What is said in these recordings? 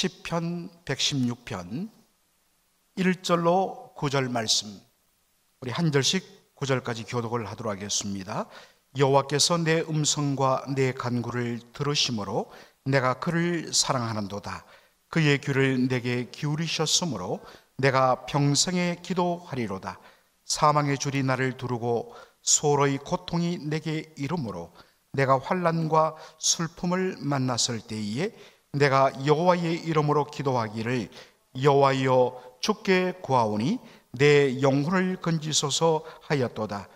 시편 116편 1절로 9절 말씀, 우리 한 절씩 9절까지 교독을 하도록 하겠습니다. 여호와께서 내 음성과 내 간구를 들으심으로 내가 그를 사랑하는도다. 그의 귀를 내게 기울이셨으므로 내가 평생에 기도하리로다. 사망의 줄이 나를 두르고 소로의 고통이 내게 이르므로 내가 환난과 슬픔을 만났을 때에 내가 여호와의 이름으로 기도하기를, 여호와여 주께 구하오니 내 영혼을 건지소서 하였도다.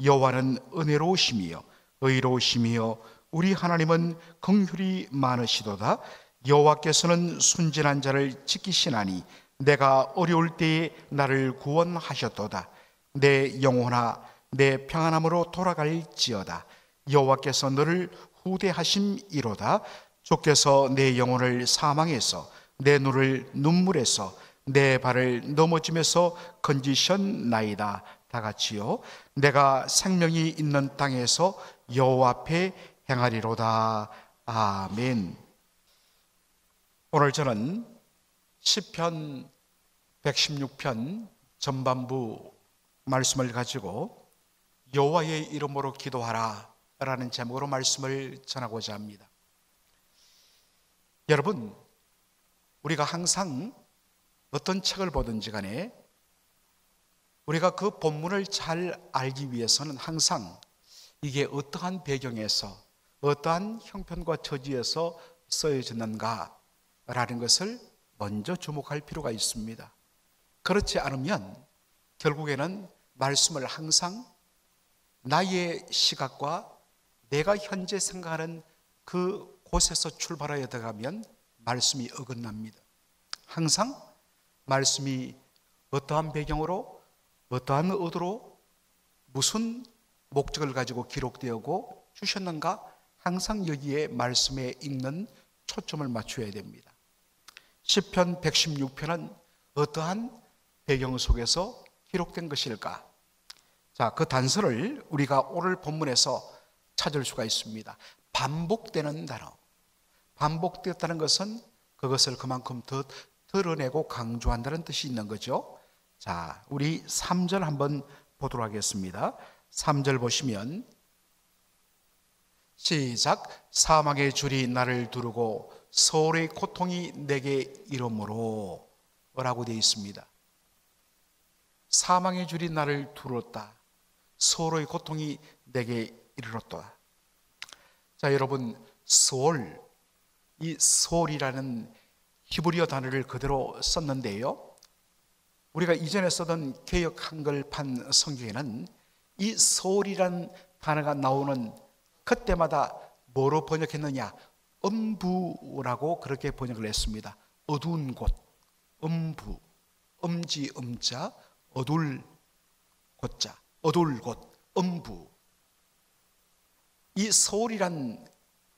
여호와는 은혜로우시며 의로우시며 우리 하나님은 긍휼이 많으시도다. 여호와께서는 순진한 자를 지키시나니 내가 어려울 때에 나를 구원하셨도다. 내 영혼아 내 평안함으로 돌아갈지어다. 여호와께서 너를 후대하심이로다. 주께서 내 영혼을 사망에서, 내 눈을 눈물에서, 내 발을 넘어짐에서 건지셨나이다. 다 같이요. 내가 생명이 있는 땅에서 여호와 앞에 행하리로다. 아멘. 오늘 저는 시편 116편 전반부 말씀을 가지고 여호와의 이름으로 기도하라 라는 제목으로 말씀을 전하고자 합니다. 여러분, 우리가 항상 어떤 책을 보든지 간에 우리가 그 본문을 잘 알기 위해서는 항상 이게 어떠한 배경에서, 어떠한 형편과 처지에서 쓰여졌는가 라는 것을 먼저 주목할 필요가 있습니다. 그렇지 않으면 결국에는 말씀을 항상 나의 시각과 내가 현재 생각하는 그 곳에서 출발하여 들어가면 말씀이 어긋납니다. 항상 말씀이 어떠한 배경으로, 어떠한 의도로, 무슨 목적을 가지고 기록되었고 주셨는가, 항상 여기에 말씀에 읽는 초점을 맞춰야 됩니다. 시편 116편은 어떠한 배경 속에서 기록된 것일까? 자, 그 단서를 우리가 오늘 본문에서 찾을 수가 있습니다. 반복되는 단어. 반복되었다는 것은 그것을 그만큼 더 드러내고 강조한다는 뜻이 있는 거죠. 자, 우리 3절 한번 보도록 하겠습니다. 3절 보시면 시작. 사망의 줄이 나를 두르고 소울의 고통이 내게 이르므로 라고 되어 있습니다. 사망의 줄이 나를 두르었다. 소울의 고통이 내게 이르렀다. 자, 여러분, 소울, 이 소울이라는 히브리어 단어를 그대로 썼는데요, 우리가 이전에 쓰던 개역 한글판 성경에는 이 소울이라는 단어가 나오는 그때마다 뭐로 번역했느냐? 음부라고 그렇게 번역을 했습니다. 어두운 곳, 음부, 음지 음자, 어둘 곳자, 어두울 곳, 음부. 이 소울이란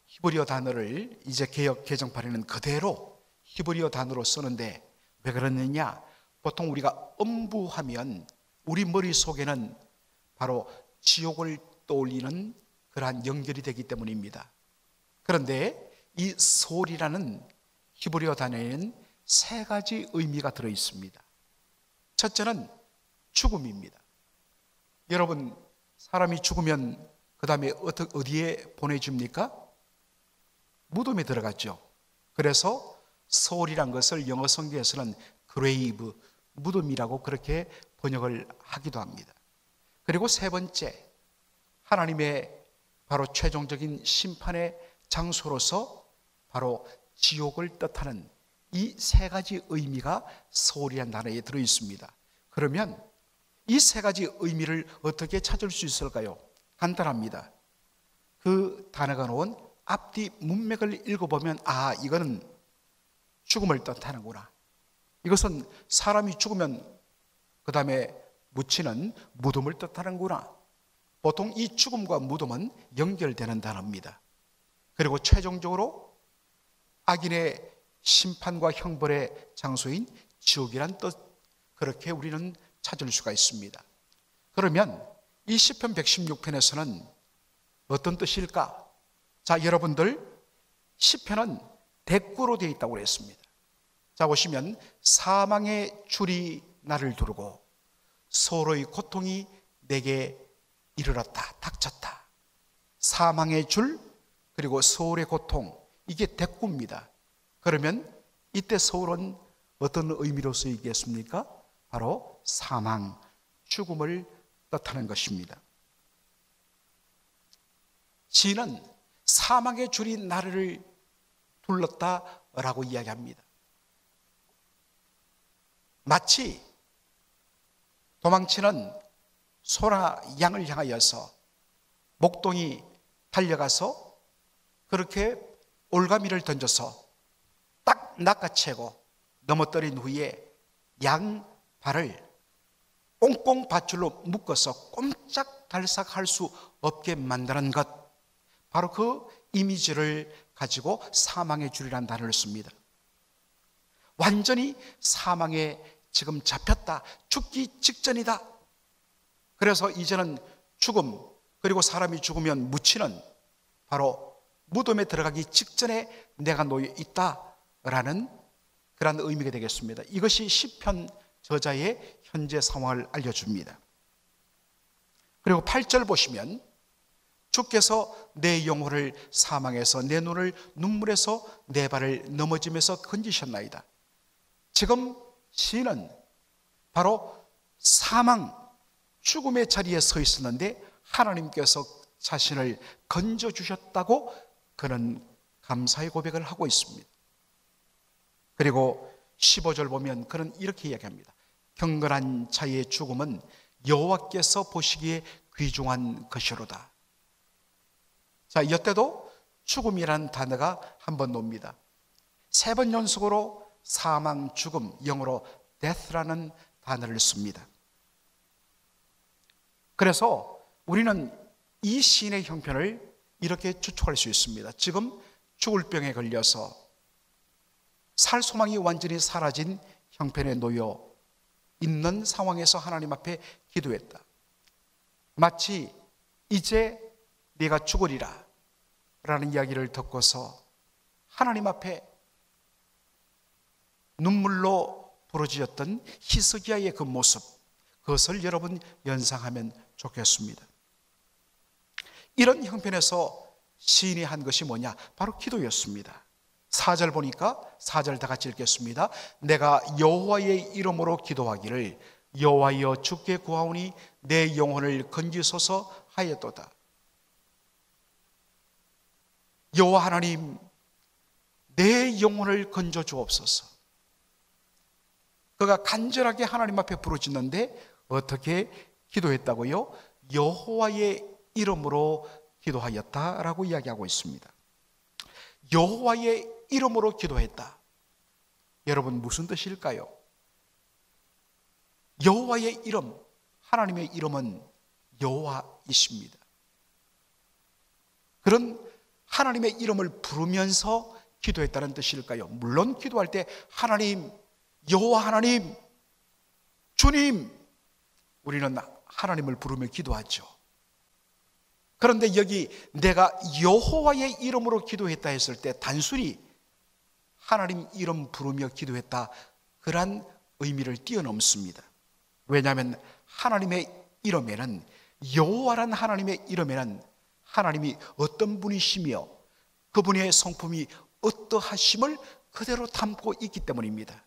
히브리어 단어를 이제 개역 개정판에는 그대로 히브리어 단어로 쓰는데 왜 그러느냐? 보통 우리가 음부하면 우리 머릿속에는 바로 지옥을 떠올리는 그러한 연결이 되기 때문입니다. 그런데 이 소울이라는 히브리어 단어에는 세 가지 의미가 들어 있습니다. 첫째는 죽음입니다. 여러분, 사람이 죽으면 그 다음에 어디에 보내줍니까? 무덤에 들어갔죠. 그래서 소울이란 것을 영어 성경에서는 grave, 무덤이라고 그렇게 번역을 하기도 합니다. 그리고 세 번째, 하나님의 바로 최종적인 심판의 장소로서 바로 지옥을 뜻하는 이 세 가지 의미가 소울이라는 단어에 들어 있습니다. 그러면 이 세 가지 의미를 어떻게 찾을 수 있을까요? 간단합니다. 그 단어가 놓은 앞뒤 문맥을 읽어보면 이거는 죽음을 뜻하는구나. 이것은 사람이 죽으면 그 다음에 묻히는 무덤을 뜻하는구나. 보통 이 죽음과 무덤은 연결되는 단어입니다. 그리고 최종적으로 악인의 심판과 형벌의 장소인 지옥이란 뜻, 그렇게 우리는 찾을 수가 있습니다. 그러면 이 시편 116편에서는 어떤 뜻일까? 자, 여러분들, 시편은 대꾸로 되어 있다고 했습니다. 자, 보시면 사망의 줄이 나를 두르고 서로의 고통이 내게 이르렀다, 닥쳤다. 사망의 줄 그리고 서울의 고통, 이게 대꾸입니다. 그러면 이때 서울은 어떤 의미로 쓰이겠습니까? 바로 사망, 죽음을 뜻하는 것입니다. 시인은 사망의 줄이 나를 둘렀다라고 이야기합니다. 마치 도망치는 소나 양을 향하여서 목동이 달려가서 그렇게 올가미를 던져서 딱 낚아채고 넘어뜨린 후에 양 발을 꽁꽁 밧줄로 묶어서 꼼짝달싹할 수 없게 만드는 것, 바로 그 이미지를 가지고 사망의 줄이라는 단어를 씁니다. 완전히 사망에 지금 잡혔다, 죽기 직전이다. 그래서 이제는 죽음, 그리고 사람이 죽으면 묻히는, 바로 무덤에 들어가기 직전에 내가 놓여 있다라는 그런 의미가 되겠습니다. 이것이 시편 저자의 현재 상황을 알려줍니다. 그리고 8절 보시면 주께서 내 영혼을 사망에서 내 눈을 눈물에서 내 발을 넘어짐에서 건지셨나이다. 지금 시인은 바로 사망, 죽음의 자리에 서 있었는데 하나님께서 자신을 건져주셨다고 그는 감사의 고백을 하고 있습니다. 그리고 15절 보면 그는 이렇게 이야기합니다. 경건한 자의 죽음은 여호와께서 보시기에 귀중한 것이로다. 자, 이때도 죽음이라는 단어가 한 번 나옵니다. 3번 연속으로 사망, 죽음, 영어로 death라는 단어를 씁니다. 그래서 우리는 이 시인의 형편을 이렇게 추측할 수 있습니다. 지금 죽을 병에 걸려서 살 소망이 완전히 사라진 형편에 놓여 있는 상황에서 하나님 앞에 기도했다. 마치 이제 네가 죽으리라 라는 이야기를 듣고서 하나님 앞에 눈물로 부러지었던 히스기야의 그 모습, 그것을 여러분 연상하면 좋겠습니다. 이런 형편에서 시인이 한 것이 뭐냐? 바로 기도였습니다. 4절 보니까 4절 다 같이 읽겠습니다. 내가 여호와의 이름으로 기도하기를 여호와여 주께 구하오니 내 영혼을 건지소서 하였도다. 여호와 하나님, 내 영혼을 건져 주옵소서. 그가 간절하게 하나님 앞에 부르짖는데 어떻게 기도했다고요? 여호와의 이름으로 기도하였다라고 이야기하고 있습니다. 여호와의 이름으로 기도했다. 여러분, 무슨 뜻일까요? 여호와의 이름, 하나님의 이름은 여호와이십니다. 그런 하나님의 이름을 부르면서 기도했다는 뜻일까요? 물론 기도할 때 하나님, 여호와 하나님, 주님, 우리는 하나님을 부르며 기도하죠. 그런데 여기 내가 여호와의 이름으로 기도했다 했을 때 단순히 하나님 이름 부르며 기도했다, 그런 의미를 뛰어넘습니다. 왜냐하면 하나님의 이름에는, 여호와란 하나님의 이름에는 하나님이 어떤 분이시며 그분의 성품이 어떠하심을 그대로 담고 있기 때문입니다.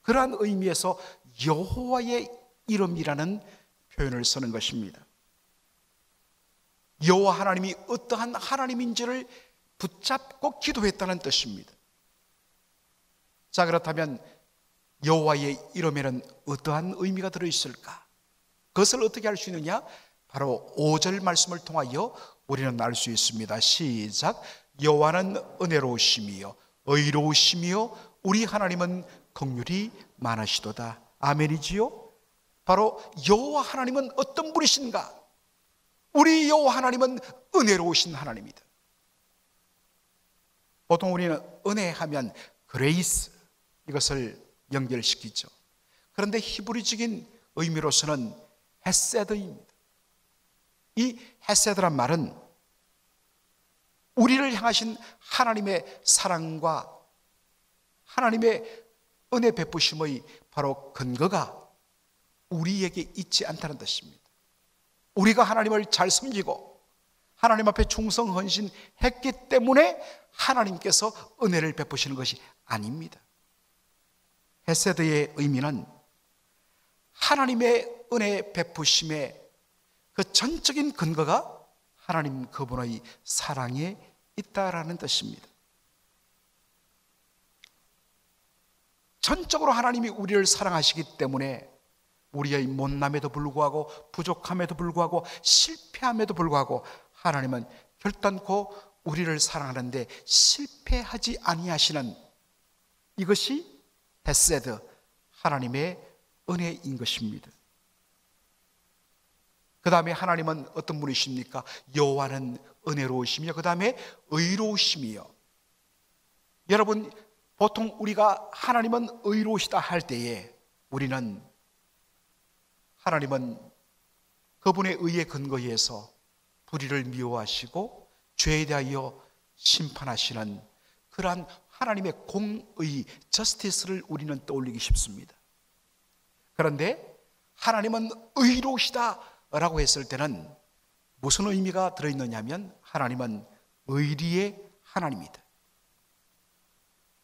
그러한 의미에서 여호와의 이름이라는 표현을 쓰는 것입니다. 여호와 하나님이 어떠한 하나님인지를 붙잡고 기도했다는 뜻입니다. 자, 그렇다면 여호와의 이름에는 어떠한 의미가 들어있을까? 그것을 어떻게 알 수 있느냐? 바로 5절 말씀을 통하여 우리는 알 수 있습니다. 시작. 여호와는 은혜로우시며 의로우시며 우리 하나님은 긍휼이 많으시도다. 아멘이지요? 바로 여호와 하나님은 어떤 분이신가? 우리 여호와 하나님은 은혜로우신 하나님이다. 보통 우리는 은혜하면 그레이스, 이것을 연결시키죠. 그런데 히브리적인 의미로서는 헤세드입니다. 이 헤세드란 말은 우리를 향하신 하나님의 사랑과 하나님의 은혜 베푸심의 바로 근거가 우리에게 있지 않다는 뜻입니다. 우리가 하나님을 잘 섬기고 하나님 앞에 충성 헌신했기 때문에 하나님께서 은혜를 베푸시는 것이 아닙니다. 헤세드의 의미는 하나님의 은혜 베푸심의 그 전적인 근거가 하나님 그분의 사랑에 있다라는 뜻입니다. 전적으로 하나님이 우리를 사랑하시기 때문에 우리의 못남에도 불구하고 부족함에도 불구하고 실패함에도 불구하고 하나님은 결단코 우리를 사랑하는데 실패하지 아니하시는, 이것이 헤세드, 하나님의 은혜인 것입니다. 그 다음에 하나님은 어떤 분이십니까? 여호와는 은혜로우시며 그 다음에 의로우시며. 여러분, 보통 우리가 하나님은 의로우시다 할 때에 우리는 하나님은 그분의 의에 근거해서 불의를 미워하시고 죄에 대하여 심판하시는 그러한 하나님의 공의, 저스티스를 우리는 떠올리기 쉽습니다. 그런데 하나님은 의로우시다 라고 했을 때는 무슨 의미가 들어있느냐 하면 하나님은 의리의 하나님이다.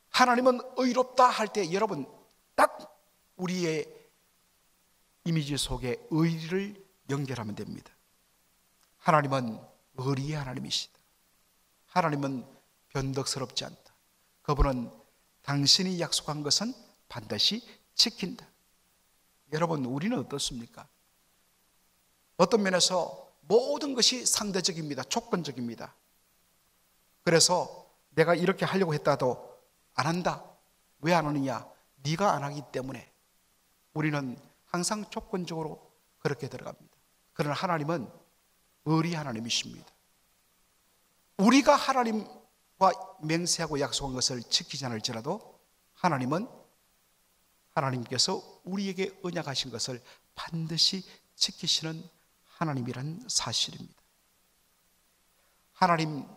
하나님은 의롭다 할 때 여러분 딱 우리의 이미지 속에 의리를 연결하면 됩니다. 하나님은 의리의 하나님이시다. 하나님은 변덕스럽지 않다. 그분은 당신이 약속한 것은 반드시 지킨다. 여러분, 우리는 어떻습니까? 어떤 면에서 모든 것이 상대적입니다. 조건적입니다. 그래서 내가 이렇게 하려고 했다도 안 한다. 왜 안 하느냐? 네가 안 하기 때문에. 우리는 항상 조건적으로 그렇게 들어갑니다. 그러나 하나님은 의리 하나님이십니다. 우리가 하나님과 맹세하고 약속한 것을 지키지 않을지라도 하나님께서 우리에게 언약하신 것을 반드시 지키시는 하나님이란 사실입니다. 하나님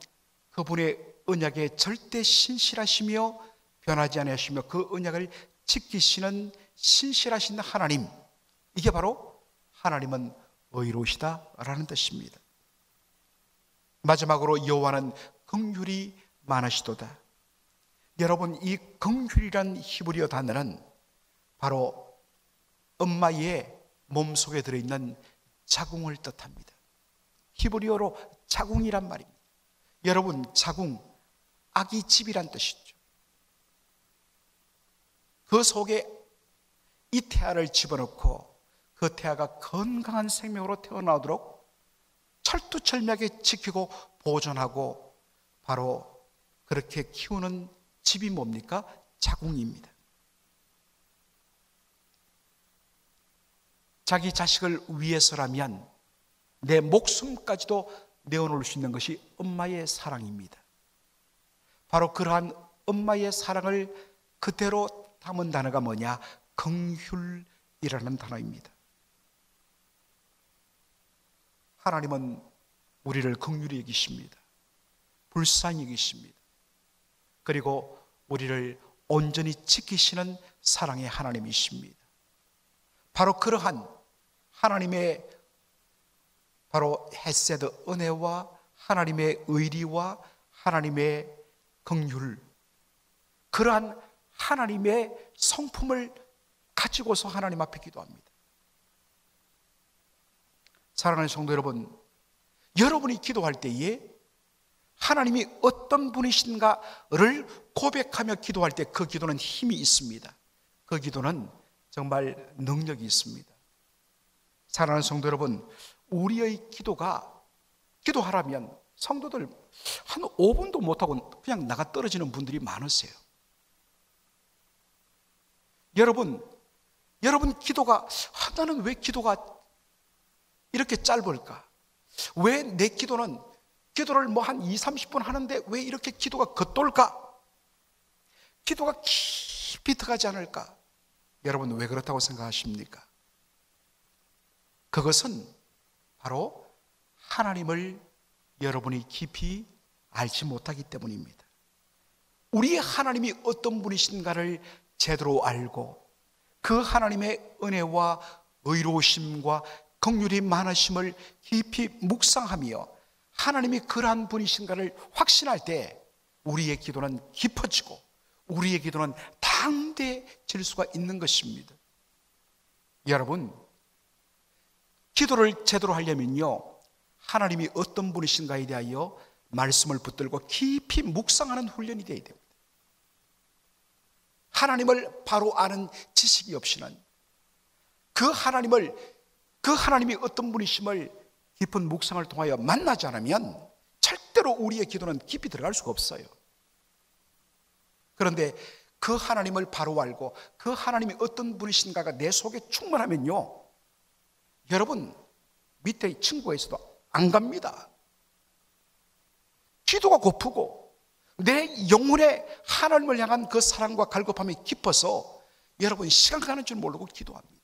그분의 언약에 절대 신실하시며 변하지 않으시며 그 언약을 지키시는 신실하신 하나님, 이게 바로 하나님은 의로우시다라는 뜻입니다. 마지막으로 여호와는 긍휼이 많으시도다. 여러분, 이 긍휼이란 히브리어 단어는 바로 엄마의 몸속에 들어있는 자궁을 뜻합니다. 히브리어로 자궁이란 말입니다. 여러분, 자궁, 아기 집이란 뜻이죠. 그 속에 이 태아를 집어넣고 그 태아가 건강한 생명으로 태어나도록 철두철미하게 지키고 보존하고 바로 그렇게 키우는 집이 뭡니까? 자궁입니다. 자기 자식을 위해서라면 내 목숨까지도 내어놓을 수 있는 것이 엄마의 사랑입니다. 바로 그러한 엄마의 사랑을 그대로 담은 단어가 뭐냐? 긍휼이라는 단어입니다. 하나님은 우리를 긍휼히 여기십니다. 불쌍히 여기십니다. 그리고 우리를 온전히 지키시는 사랑의 하나님이십니다. 바로 그러한 하나님의 바로 헤세드 은혜와 하나님의 의리와 하나님의 긍휼, 그러한 하나님의 성품을 가지고서 하나님 앞에 기도합니다. 사랑하는 성도 여러분, 여러분이 기도할 때에 하나님이 어떤 분이신가를 고백하며 기도할 때 그 기도는 힘이 있습니다. 그 기도는 정말 능력이 있습니다. 사랑하는 성도 여러분, 우리의 기도하라면 성도들 한 5분도 못하고 그냥 나가 떨어지는 분들이 많으세요. 여러분 기도가 나는 왜 기도가 이렇게 짧을까? 왜 내 기도를 뭐 한 20-30분 하는데 왜 이렇게 기도가 겉돌까? 기도가 깊이 들어가지 않을까? 여러분, 왜 그렇다고 생각하십니까? 그것은 바로 하나님을 여러분이 깊이 알지 못하기 때문입니다. 우리 하나님이 어떤 분이신가를 제대로 알고 그 하나님의 은혜와 의로우심과 긍휼이 많으심을 깊이 묵상하며 하나님이 그러한 분이신가를 확신할 때 우리의 기도는 깊어지고 우리의 기도는 당대해질 수가 있는 것입니다. 여러분, 기도를 제대로 하려면요, 하나님이 어떤 분이신가에 대하여 말씀을 붙들고 깊이 묵상하는 훈련이 되어야 됩니다. 하나님을 바로 아는 지식이 없이는 그 하나님이 어떤 분이심을 깊은 묵상을 통하여 만나지 않으면 절대로 우리의 기도는 깊이 들어갈 수가 없어요. 그런데 그 하나님을 바로 알고 그 하나님이 어떤 분이신가가 내 속에 충만하면요, 여러분, 밑에 친구가 있어도 안 갑니다. 기도가 고프고 내 영혼에 하나님을 향한 그 사랑과 갈급함이 깊어서 여러분 시간 가는 줄 모르고 기도합니다.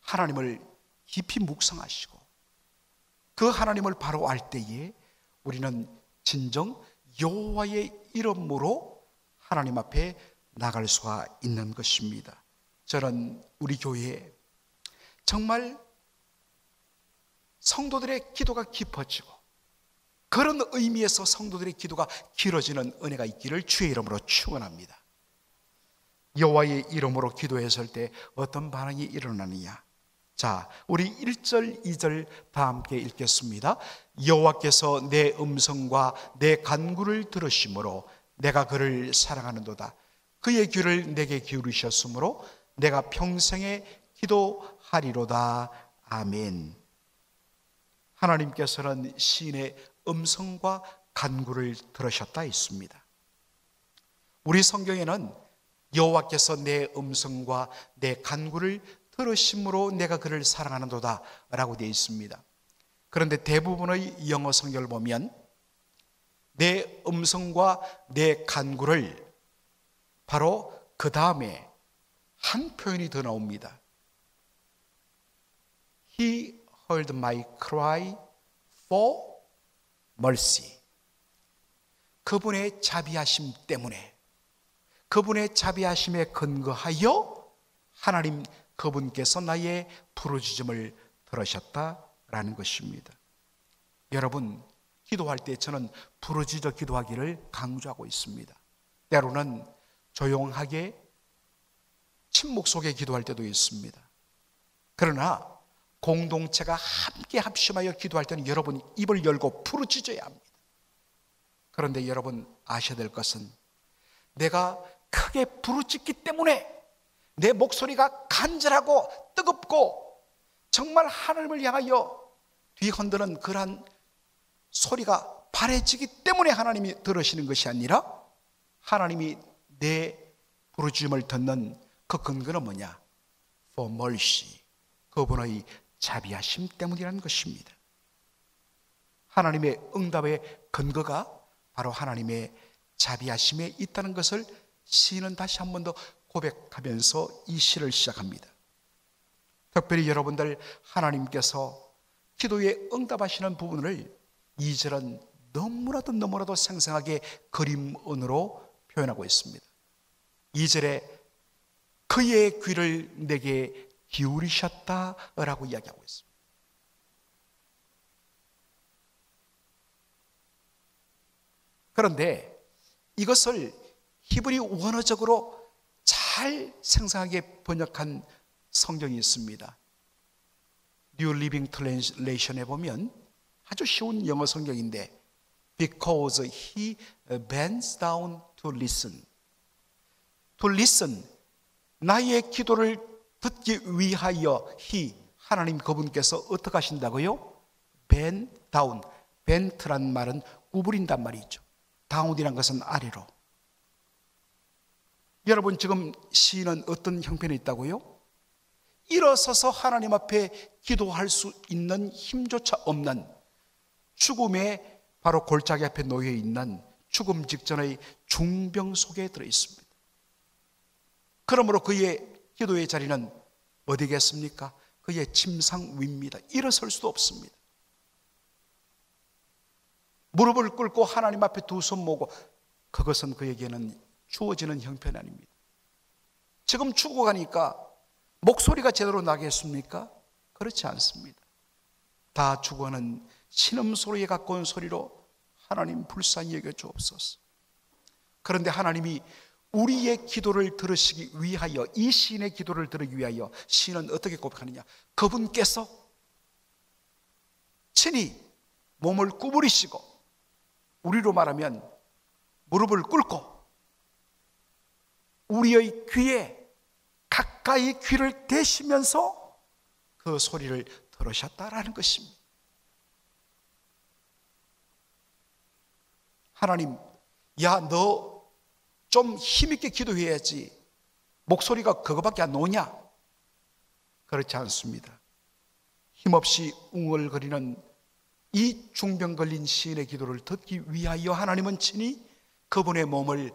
하나님을 깊이 묵상하시고 그 하나님을 바로 알 때에 우리는 진정 여호와의 이름으로 하나님 앞에 나갈 수가 있는 것입니다. 저는 우리 교회에 정말 성도들의 기도가 깊어지고 그런 의미에서 성도들의 기도가 길어지는 은혜가 있기를 주의 이름으로 축원합니다. 여호와의 이름으로 기도했을 때 어떤 반응이 일어나느냐? 자, 우리 1절, 2절 다 함께 읽겠습니다. 여호와께서 내 음성과 내 간구를 들으심으로 내가 그를 사랑하는도다. 그의 귀를 내게 기울이셨으므로 내가 평생에 기도하리로다. 아멘. 하나님께서는 시인의 음성과 간구를 들으셨다 했습니다. 우리 성경에는 여호와께서 내 음성과 내 간구를 들으심으로 내가 그를 사랑하는도다 라고 되어 있습니다. 그런데 대부분의 영어 성경을 보면 내 음성과 내 간구를 바로 그 다음에 한 표현이 더 나옵니다. He heard my cry for mercy. 그분의 자비하심 때문에, 그분의 자비하심에 근거하여 하나님 그분께서 나의 부르짖음을 들으셨다라는 것입니다. 여러분, 기도할 때 저는 부르짖어 기도하기를 강조하고 있습니다. 때로는 조용하게 침묵 속에 기도할 때도 있습니다. 그러나 공동체가 함께 합심하여 기도할 때는 여러분 입을 열고 부르짖어야 합니다. 그런데 여러분 아셔야 될 것은 내가 크게 부르짖기 때문에 내 목소리가 간절하고 뜨겁고 정말 하나님을 향하여 뒤흔드는 그러한 소리가 바래지기 때문에 하나님이 들으시는 것이 아니라 하나님이 내 부르짖음을 듣는 그 근거는 뭐냐? For mercy. 그분의 자비하심 때문이라는 것입니다. 하나님의 응답의 근거가 바로 하나님의 자비하심에 있다는 것을 시인은 다시 한 번 더 고백하면서 이 시를 시작합니다. 특별히 여러분들 하나님께서 기도에 응답하시는 부분을 2절은 너무나도 생생하게 그림언어로 표현하고 있습니다. 2절에 그의 귀를 내게 기울이셨다라고 이야기하고 있습니다. 그런데 이것을 히브리 원어적으로 잘 생생하게 번역한 성경이 있습니다. New Living Translation에 보면 아주 쉬운 영어 성경인데 Because he bends down to listen. To listen. 나의 기도를 듣기 위하여 하나님 그분께서 어떻게 하신다고요? bend down. bent란 말은 구부린단 말이죠. down이란 것은 아래로. 여러분 지금 시인은 어떤 형편에 있다고요? 일어서서 하나님 앞에 기도할 수 있는 힘조차 없는 죽음의 바로 골짜기 앞에 놓여 있는 죽음 직전의 중병 속에 들어 있습니다. 그러므로 그의 기도의 자리는 어디겠습니까? 그의 침상 위입니다. 일어설 수도 없습니다. 무릎을 꿇고 하나님 앞에 두 손 모으고, 그것은 그에게는 주어지는 형편이 아닙니다. 지금 죽어가니까 목소리가 제대로 나겠습니까? 그렇지 않습니다. 다 죽어가는 신음소리에 가까운 소리로 하나님 불쌍히 여겨 주옵소서. 그런데 하나님이 우리의 기도를 들으시기 위하여, 이 시인의 기도를 들으기 위하여 시인은 어떻게 고백하느냐? 그분께서 친히 몸을 구부리시고, 우리로 말하면 무릎을 꿇고 우리의 귀에 가까이 귀를 대시면서 그 소리를 들으셨다라는 것입니다. 하나님, 야, 너 좀 힘있게 기도해야지, 목소리가 그거밖에 안 나오냐? 그렇지 않습니다. 힘없이 웅얼거리는 이 중병 걸린 시인의 기도를 듣기 위하여 하나님은 친히 그분의 몸을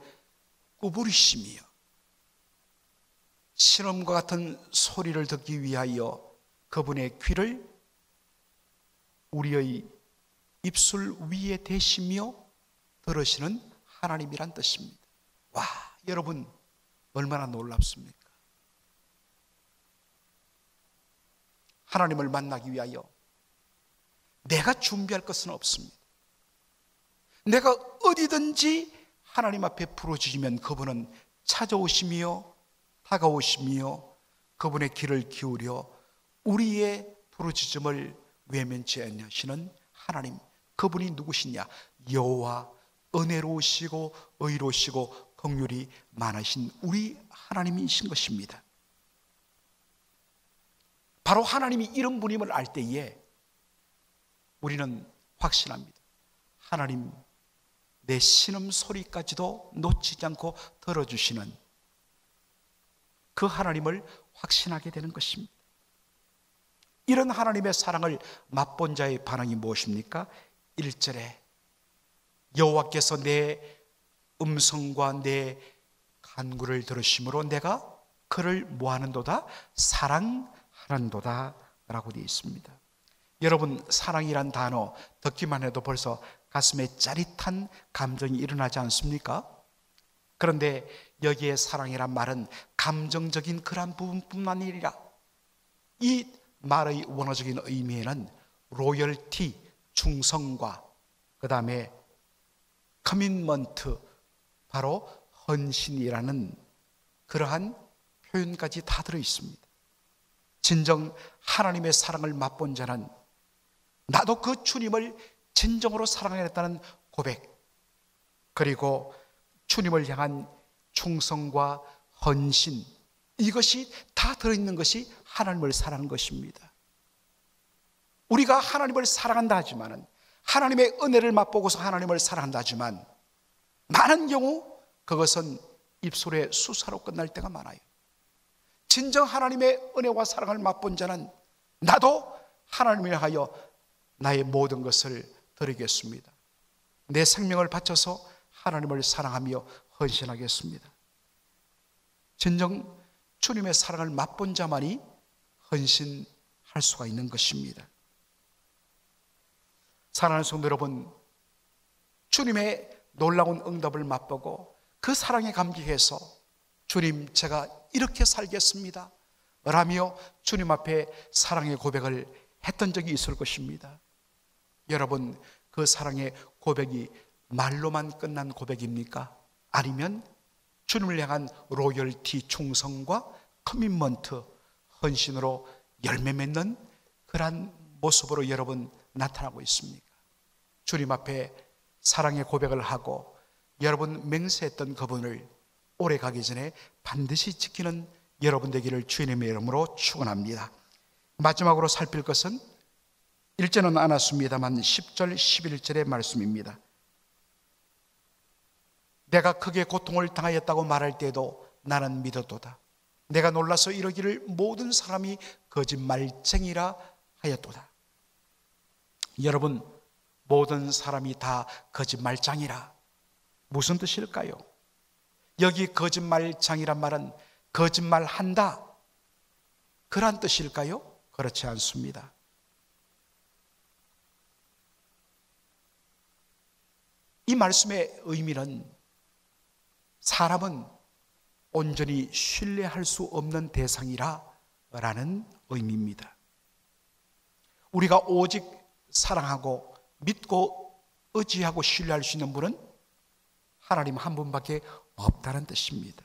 구부리시며 신음과 같은 소리를 듣기 위하여 그분의 귀를 우리의 입술 위에 대시며 들으시는 하나님이란 뜻입니다. 와, 여러분 얼마나 놀랍습니까? 하나님을 만나기 위하여 내가 준비할 것은 없습니다. 내가 어디든지 하나님 앞에 부르짖으면 그분은 찾아오시며 다가오시며 그분의 귀를 기울여 우리의 부르짖음을 외면치 아니하시는 하나님, 그분이 누구시냐? 여호와, 은혜로우시고 의로우시고 긍휼이 많으신 우리 하나님이신 것입니다. 바로 하나님이 이런 분임을 알 때에 우리는 확신합니다. 하나님, 내 신음소리까지도 놓치지 않고 들어주시는 그 하나님을 확신하게 되는 것입니다. 이런 하나님의 사랑을 맛본 자의 반응이 무엇입니까? 1절에 여호와께서 내 음성과 내 간구를 들으심으로 내가 그를 뭐하는도다? 사랑하는도다 라고 되어 있습니다. 여러분, 사랑이란 단어 듣기만 해도 벌써 가슴에 짜릿한 감정이 일어나지 않습니까? 그런데 여기에 사랑이란 말은 감정적인 그런 부분뿐만 아니라 이 말의 원어적인 의미에는 로열티, 충성과 그 다음에 커밋먼트, 바로 헌신이라는 그러한 표현까지 다 들어 있습니다. 진정 하나님의 사랑을 맛본 자는 나도 그 주님을 진정으로 사랑하겠다는 고백, 그리고 주님을 향한 충성과 헌신, 이것이 다 들어있는 것이 하나님을 사랑하는 것입니다. 우리가 하나님을 사랑한다 하지만은, 하나님의 은혜를 맛보고서 하나님을 사랑한다 하지만 많은 경우 그것은 입술의 수사로 끝날 때가 많아요. 진정 하나님의 은혜와 사랑을 맛본 자는 나도 하나님을 위하여 나의 모든 것을 드리겠습니다. 내 생명을 바쳐서 하나님을 사랑하며 헌신하겠습니다. 진정 주님의 사랑을 맛본 자만이 헌신할 수가 있는 것입니다. 사랑하는 성도 여러분, 주님의 놀라운 응답을 맛보고 그 사랑에 감격해서 주님, 제가 이렇게 살겠습니다 라며 주님 앞에 사랑의 고백을 했던 적이 있을 것입니다. 여러분, 그 사랑의 고백이 말로만 끝난 고백입니까? 아니면 주님을 향한 로열티, 충성과 커밋먼트, 헌신으로 열매 맺는 그러한 모습으로 여러분 나타나고 있습니까? 주님 앞에 사랑의 고백을 하고 여러분 맹세했던 그분을 오래 가기 전에 반드시 지키는 여러분 되기를 주님의 이름으로 축원합니다. 마지막으로 살필 것은 1절은 안 왔습니다만 10절, 11절의 말씀입니다. 내가 크게 고통을 당하였다고 말할 때에도 나는 믿었도다. 내가 놀라서 이러기를 모든 사람이 거짓말쟁이라 하였도다. 여러분, 모든 사람이 다 거짓말장이라, 무슨 뜻일까요? 여기 거짓말장이란 말은 거짓말한다, 그런 뜻일까요? 그렇지 않습니다. 이 말씀의 의미는 사람은 온전히 신뢰할 수 없는 대상이라 라는 의미입니다. 우리가 오직 사랑하고 믿고 의지하고 신뢰할 수 있는 분은 하나님 한 분밖에 없다는 뜻입니다.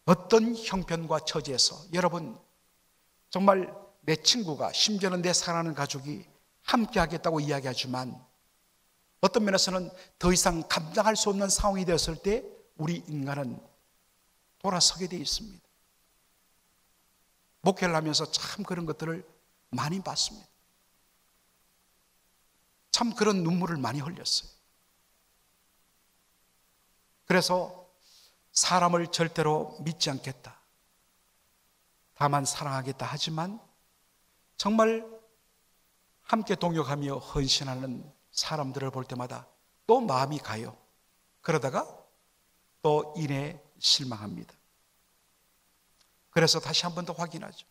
어떤 형편과 처지에서 여러분 정말 내 친구가 심지어는 내 사랑하는 가족이 함께 하겠다고 이야기하지만 어떤 면에서는 더 이상 감당할 수 없는 상황이 되었을 때 우리 인간은 돌아서게 되어 있습니다. 목회를 하면서 참 그런 것들을 많이 봤습니다. 참 그런 눈물을 많이 흘렸어요. 그래서 사람을 절대로 믿지 않겠다. 다만 사랑하겠다 하지만 정말 함께 동역하며 헌신하는 사람들을 볼 때마다 또 마음이 가요. 그러다가 또 인해 실망합니다. 그래서 다시 한 번 더 확인하죠.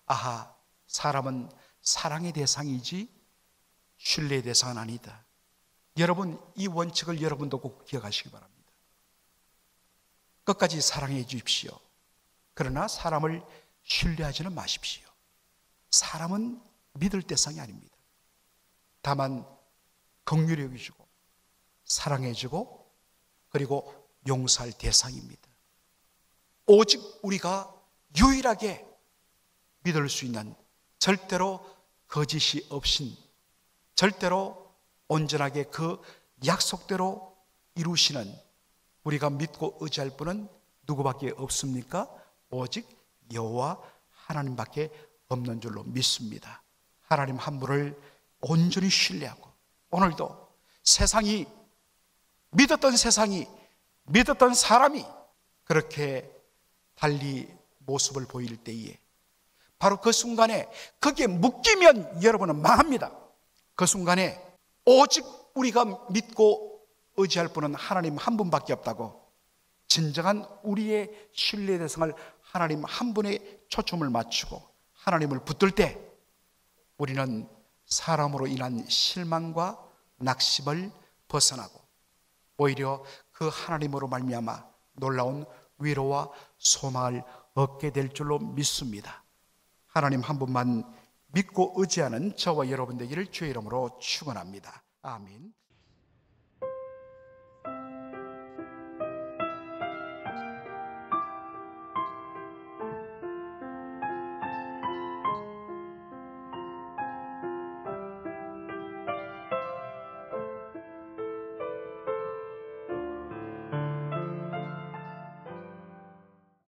아하, 사람은 사랑의 대상이지 신뢰의 대상은 아니다. 여러분, 이 원칙을 여러분도 꼭 기억하시기 바랍니다. 끝까지 사랑해 주십시오. 그러나 사람을 신뢰하지는 마십시오. 사람은 믿을 대상이 아닙니다. 다만 긍휼히 여기시고 사랑해주고 그리고 용서할 대상입니다. 오직 우리가 유일하게 믿을 수 있는, 절대로 거짓이 없인, 절대로 온전하게 그 약속대로 이루시는, 우리가 믿고 의지할 분은 누구밖에 없습니까? 오직 여호와 하나님밖에 없는 줄로 믿습니다. 하나님 한 분을 온전히 신뢰하고 오늘도 세상이 믿었던 사람이 그렇게 달리 모습을 보일 때에 바로 그 순간에 거기에 묶이면 여러분은 망합니다. 그 순간에 오직 우리가 믿고 의지할 분은 하나님 한 분밖에 없다고, 진정한 우리의 신뢰 대상을 하나님 한 분에 초점을 맞추고 하나님을 붙들 때 우리는 사람으로 인한 실망과 낙심을 벗어나고 오히려 그 하나님으로 말미암아 놀라운 위로와 소망을 얻게 될 줄로 믿습니다. 하나님 한 분만 믿고 의지하는 저와 여러분 되기를 주의 이름으로 축원합니다. 아멘.